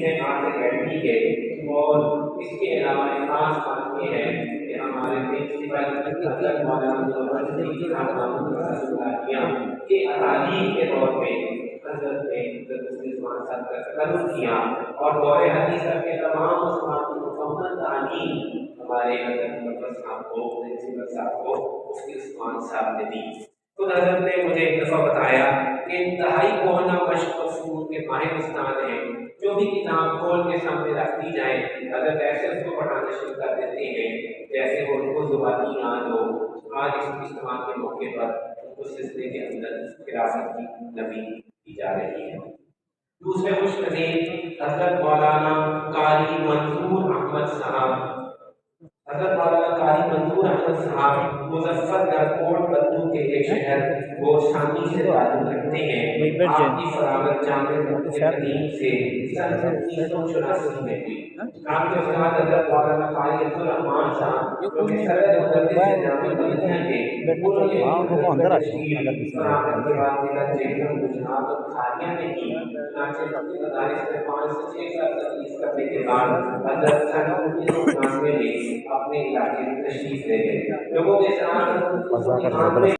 ہے آج اکیڈمی کے، اور اس کے علاوہ ایک خاص بات یہ ہے کہ ہمارے پرنسپل حضرت مولانا منور صدیقی صاحب کے تعلیم کے دور میں حضرت نے عثمان صاحب کا تکرم کیا، اور دور حدیث کے تمام مسائل کی مکمل تعلیم ہمارے حضرت منور صاحب کو، پرنسپل صاحب کو مفتی عثمان صاحب نے دی۔ خود حضرت نے مجھے ایک دفعہ بتایا کہ انتہائی کونا مشق و فنون کے ماہر استاد ہیں، جو بھی کتاب کھول کے سامنے رکھ دی جائے حضرت ایسے اس کو پڑھانا شروع کر دیتے ہیں جیسے وہ ان کو زبانی یاد ہو۔ آج اس اجتماع کے موقع پر اس سلسلے کے اندر فراست کی نبی کی جا رہی ہے۔ دوسرے خوش نظیر حضرت مولانا قاری منظور احمد صاحب، حضرت مولانا قاری منظور احمد صاحب مظفر گڑھ کوٹ بدو کے ایک شہر گوشانی سے تعلق رکھتے ہیں۔ آپ کی فراغت جامع قدیم سے سن 1984 میں ہوئی۔ آپ کے استاد حضرت مولانا قاری عبدالرحمان صاحب جو کہ صدر مدرس جامع مدینہ کے انہوں نے فراغت کے بعد جہنم گجرات اور کھاریہ میں کی۔ چنانچہ اپنے مدارس میں 5 سے 6 سال تدریس کرنے کے بعد حضرت سن 1999 میں اپنے علاقے میں تشریف لے گئے۔ لوگوں کے ساتھ